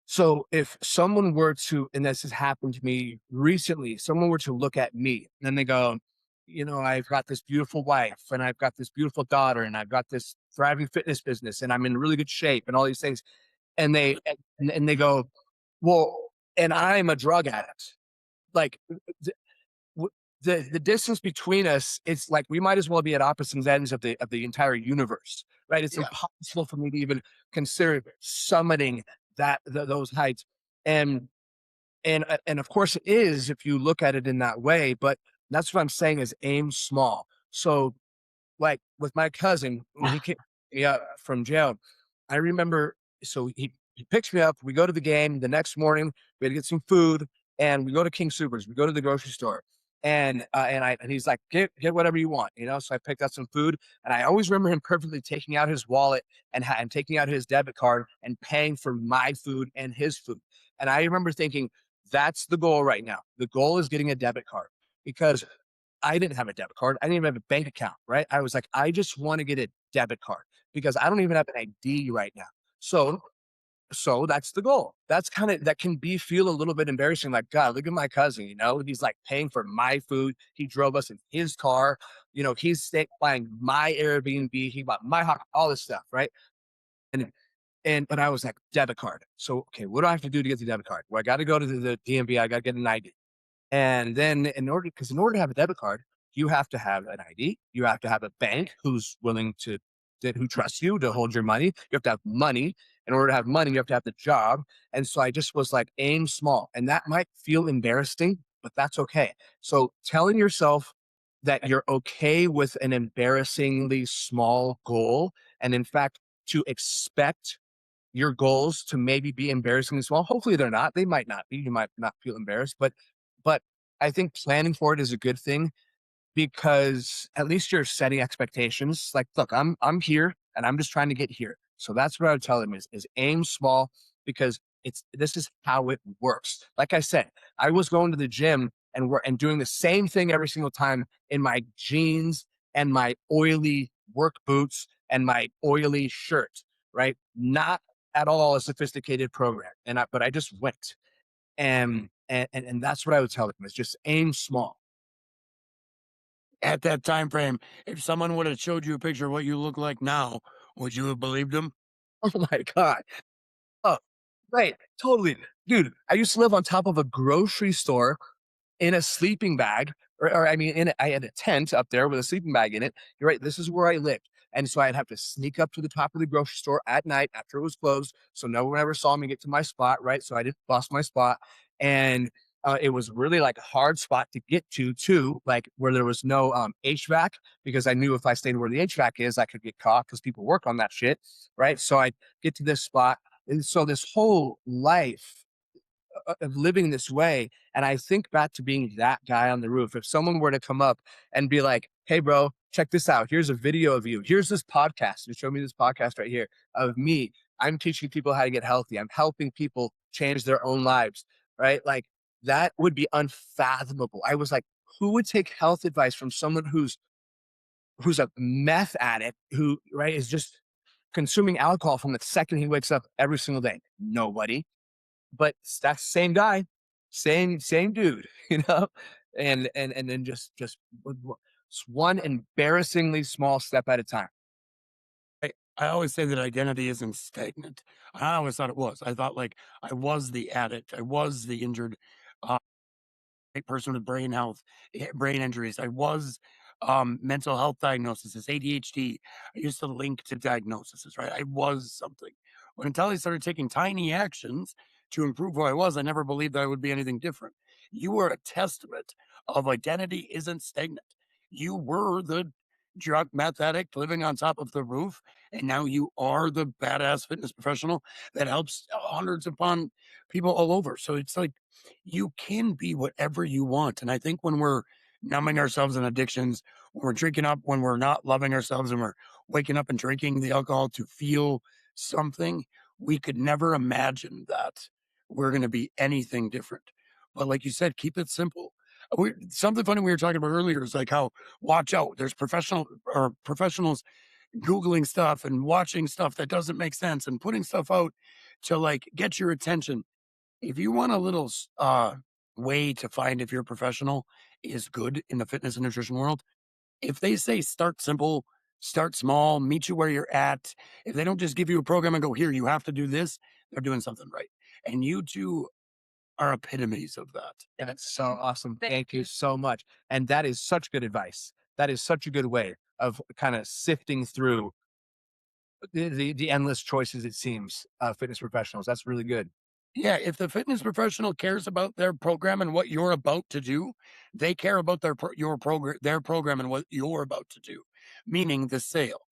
S3: so if someone were to, and this has happened to me recently, someone were to look at me and they go, you know, I've got this beautiful wife and I've got this beautiful daughter and I've got this thriving fitness business and I'm in really good shape and all these things. And they go, well, and I'm a drug addict. Like w- the distance between us, it's like we might as well be at opposite ends of the entire universe, right? It's
S1: Yeah.
S3: impossible for me to even consider summiting those heights, and and of course it is if you look at it in that way. But that's what I'm saying is aim small. So like with my cousin when he came me up from jail, I remember. So he picks me up. We go to the game the next morning. We had to get some food, and we go to King Supers. We go to the grocery store, and he's like, get whatever you want, you know. So I picked out some food, and I always remember him perfectly taking out his wallet and taking out his debit card and paying for my food and his food. And I remember thinking, that's the goal right now. The goal is getting a debit card because I didn't have a debit card. I didn't even have a bank account, right? I was like, I just want to get a debit card because I don't even have an ID right now. So, so that's the goal. That's kind of that can be feel a little bit embarrassing. Like, God, look at my cousin. You know, he's like paying for my food. He drove us in his car. You know, buying my Airbnb. He bought my all this stuff, right? And but I was like, debit card. So, okay, what do I have to do to get the debit card? Well, I got to go to the DMV. I got to get an ID. And then in order to have a debit card, you have to have an ID. You have to have a bank who's willing to, that who trusts you to hold your money. You have to have money. In order to have money, you have to have the job. And so I just was like, aim small. And that might feel embarrassing, but that's okay. So telling yourself that you're okay with an embarrassingly small goal. And in fact, to expect your goals to maybe be embarrassingly small. Hopefully they're not. They might not be. You might not feel embarrassed, but I think planning for it is a good thing because at least you're setting expectations. Like, look, I'm here and I'm just trying to get here. So that's what I would tell them is aim small because this is how it works. Like I said, I was going to the gym and doing the same thing every single time in my jeans and my oily work boots and my oily shirt, right? Not at all a sophisticated program. But I just went. And that's what I would tell them is just aim small.
S1: At that time frame, if someone would have showed you a picture of what you look like now, would you have believed them?
S3: Oh my God. Oh, right. Totally. Dude, I used to live on top of a grocery store in a sleeping bag, or I mean, I had a tent up there with a sleeping bag in it. You're right. This is where I lived. And so I'd have to sneak up to the top of the grocery store at night after it was closed. So no one ever saw me get to my spot, right? So I didn't bust my spot. And it was really like a hard spot to get to, too, like where there was no HVAC, because I knew if I stayed where the HVAC is, I could get caught because people work on that shit, right? So I'd get to this spot. And so this whole life of living this way. And I think back to being that guy on the roof. If someone were to come up and be like, hey, bro, check this out. Here's a video of you. Here's this podcast. And show me this podcast right here of me. I'm teaching people how to get healthy. I'm helping people change their own lives, right? Like that would be unfathomable. I was like, who would take health advice from someone who's a meth addict who, right, is just consuming alcohol from the second he wakes up every single day? Nobody. But that's the same guy, same dude, you know? And then just one embarrassingly small step at a time.
S1: I always say that identity isn't stagnant. I always thought it was. I thought like I was the addict. I was the injured uh, person with brain health, brain injuries. I was mental health diagnoses, ADHD. I used to link to diagnoses, right? I was something. But until I started taking tiny actions to improve who I was, I never believed that I would be anything different. You were a testament of identity isn't stagnant. You were the drug meth addict living on top of the roof, and now you are the badass fitness professional that helps hundreds upon people all over. So it's like you can be whatever you want. And I think when we're numbing ourselves in addictions, when we're drinking up, when we're not loving ourselves and we're waking up and drinking the alcohol to feel something, we could never imagine that we're going to be anything different. But like you said, keep it simple. Something funny we were talking about earlier is like how watch out. There's professionals Googling stuff and watching stuff that doesn't make sense and putting stuff out to like get your attention. If you want a little way to find if your professional is good in the fitness and nutrition world, if they say start simple, start small, meet you where you're at, if they don't just give you a program and go, here, you have to do this, they're doing something right. And you two are epitomes of that.
S3: That's so awesome.
S2: Thank
S3: Thank you
S2: you.
S3: so much. And that is such good advice. That is such a good way of kind of sifting through the endless choices, it seems, fitness professionals. That's really good.
S1: Yeah, if the fitness professional cares about their program and what you're about to do, they care about their program and what you're about to do, meaning the sale.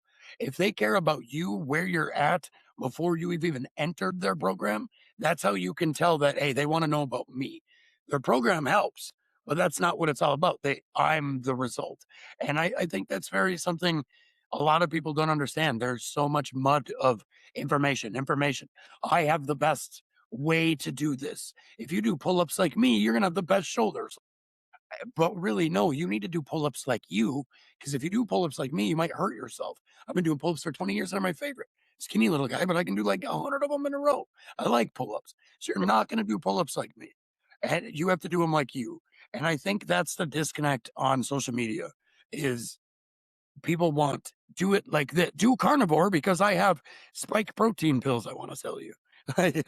S1: If they care about you where you're at before you've even entered their program, that's how you can tell that hey, they want to know about me. Their program helps, but that's not what it's all about. I'm the result. And I think that's very something a lot of people don't understand. There's so much mud of information. I have the best way to do this. If you do pull ups like me, you're going to have the best shoulders. But really, no, you need to do pull ups like you. Because if you do pull ups like me, you might hurt yourself. I've been doing pull ups for 20 years and I'm my favorite. Skinny little guy, but I can do like 100 of them in a row. I like pull ups. So you're not going to do pull ups like me. And you have to do them like you. And I think that's the disconnect on social media is people want do it like that. Do carnivore because I have spike protein pills I want to sell you.
S3: Right.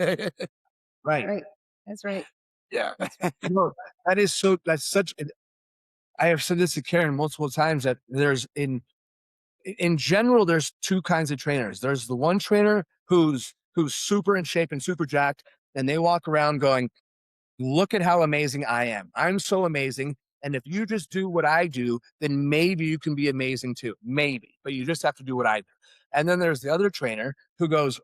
S2: Right. That's right.
S1: Yeah.
S3: No, that's such I have said this to Karen multiple times that in general, there's two kinds of trainers. There's the one trainer who's super in shape and super jacked, and they walk around going, look at how amazing I am. I'm so amazing. And if you just do what I do, then maybe you can be amazing too. Maybe, but you just have to do what I do. And then there's the other trainer who goes,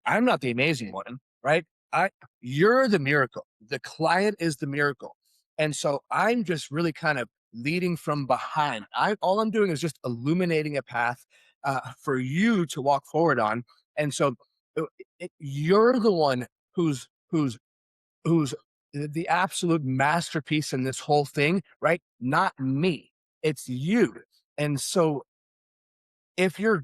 S3: I'm not the amazing one, right? I You're the miracle. The client is the miracle. And so I'm just really kind of leading from behind. All I'm doing is just illuminating a path for you to walk forward on. And so you're the one who's the absolute masterpiece in this whole thing, right? Not me. It's you. And so if you're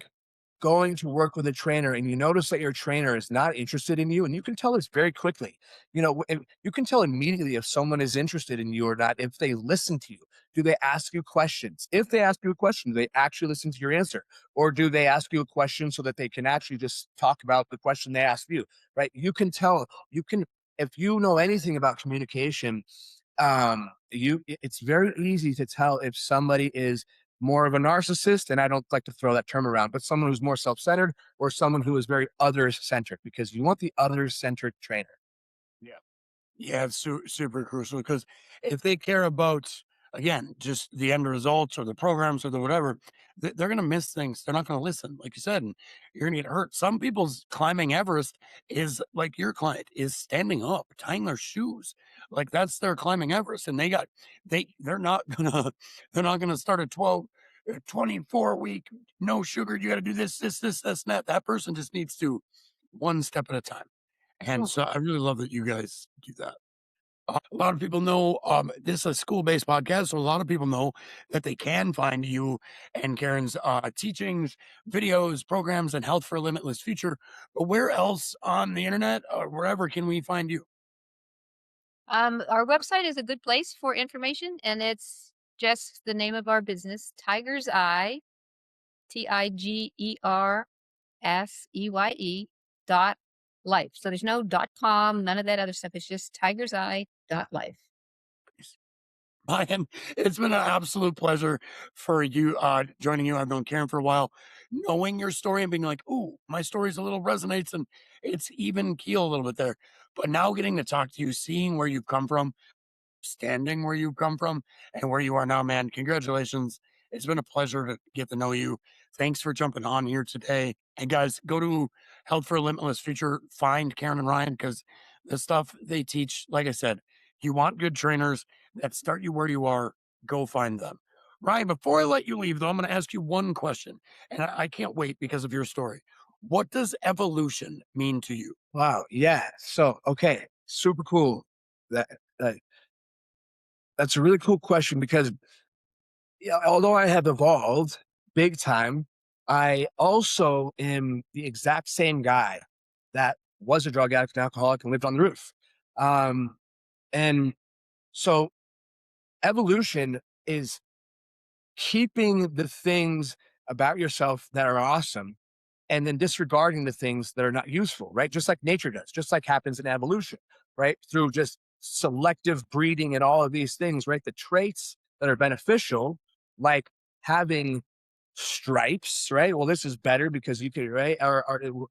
S3: going to work with a trainer and you notice that your trainer is not interested in you, and you can tell this very quickly, you can tell immediately if someone is interested in you or not, if they listen to you. Do they ask you questions? If they ask you a question, do they actually listen to your answer? Or do they ask you a question so that they can actually just talk about the question they asked you, right? You can tell, if you know anything about communication, it's very easy to tell if somebody is more of a narcissist, and I don't like to throw that term around, but someone who's more self-centered or someone who is very others-centric, because you want the others-centered trainer.
S1: Yeah. Yeah, it's super crucial because if they care about, again, just the end results or the programs or the whatever, they're going to miss things. They're not going to listen, like you said, and you're going to get hurt. Some people's climbing Everest is like your client is standing up, tying their shoes. Like that's their climbing Everest. And they're not gonna, they're not gonna start a 24 week, no sugar. You got to do this, and that. That person just needs to one step at a time. And so I really love that you guys do that. A lot of people know this is a school-based podcast, so a lot of people know that they can find you and Karen's teachings, videos, programs, and Health for a Limitless Future. But where else on the internet or wherever can we find you?
S2: Our website is a good place for information, and it's just the name of our business, Tiger's Eye, TIGERSEYE.life. So there's no .com, none of that other stuff. It's just tigerseye.life.
S1: Ryan, it's been an absolute pleasure for you joining you. I've known Karen for a while, knowing your story and being like, "Ooh, my story's a little resonates," and it's even keel a little bit there. But now getting to talk to you, seeing where you've come from, standing where you come from and where you are now, man. Congratulations. It's been a pleasure to get to know you. Thanks for jumping on here today. And guys, go to Health for a Limitless Future, find Karen and Ryan because the stuff they teach, like I said, you want good trainers that start you where you are, go find them. Ryan, before I let you leave, though, I'm going to ask you one question, and I can't wait because of your story. What does evolution mean to you?
S3: Wow. Yeah. So, okay. Super cool. That, that that's a really cool question because, yeah, although I have evolved big time, I also am the exact same guy that was a drug addict and alcoholic and lived on the roof. Um, and so evolution is keeping the things about yourself that are awesome and then disregarding the things that are not useful, right? Just like nature does, just like happens in evolution, right? Through just selective breeding and all of these things, right? The traits that are beneficial, like having stripes, right? Well, this is better because you can, right?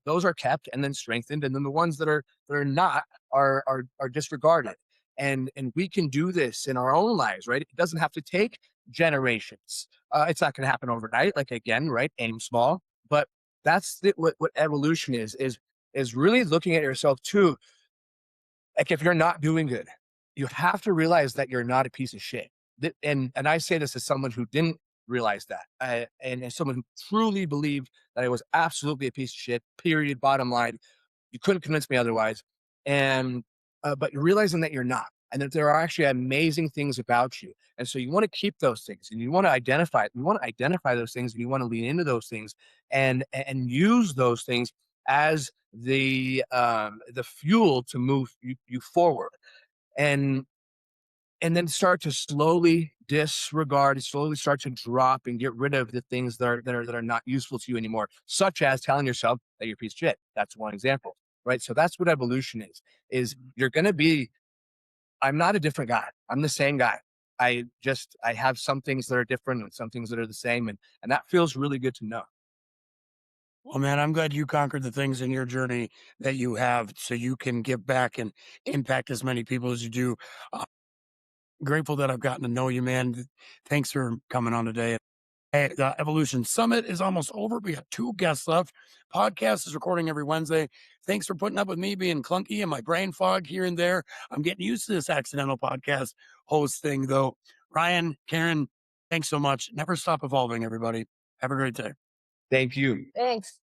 S3: Those are kept and then strengthened, and then the ones that are not are disregarded. And we can do this in our own lives, right? It doesn't have to take generations. It's not going to happen overnight. Like again, right? Aim small, but what evolution is really looking at yourself too. Like if you're not doing good, you have to realize that you're not a piece of shit. And I say this as someone who didn't realize that, and as someone who truly believed that I was absolutely a piece of shit. Period. Bottom line. You couldn't convince me otherwise. And but you're realizing that you're not, and that there are actually amazing things about you. And so you want to keep those things, and you want to identify. You want to identify those things, and you want to lean into those things, and use those things as the fuel to move you forward. And and then start to slowly disregard, slowly start to drop and get rid of the things that are not useful to you anymore, such as telling yourself that you're a piece of shit. That's one example, right? So that's what evolution is you're going to be, I'm not a different guy. I'm the same guy. I have some things that are different and some things that are the same. And that feels really good to know.
S1: Well, man, I'm glad you conquered the things in your journey that you have so you can give back and impact as many people as you do. grateful that I've gotten to know you, man. Thanks for coming on today. Hey, the Evolution Summit is almost over. We got 2 guests left. Podcast is recording every Wednesday. Thanks for putting up with me being clunky and my brain fog here and there. I'm getting used to this accidental podcast host thing, though. Ryan, Karen, thanks so much. Never stop evolving, everybody. Have a great day.
S3: Thank you.
S2: Thanks.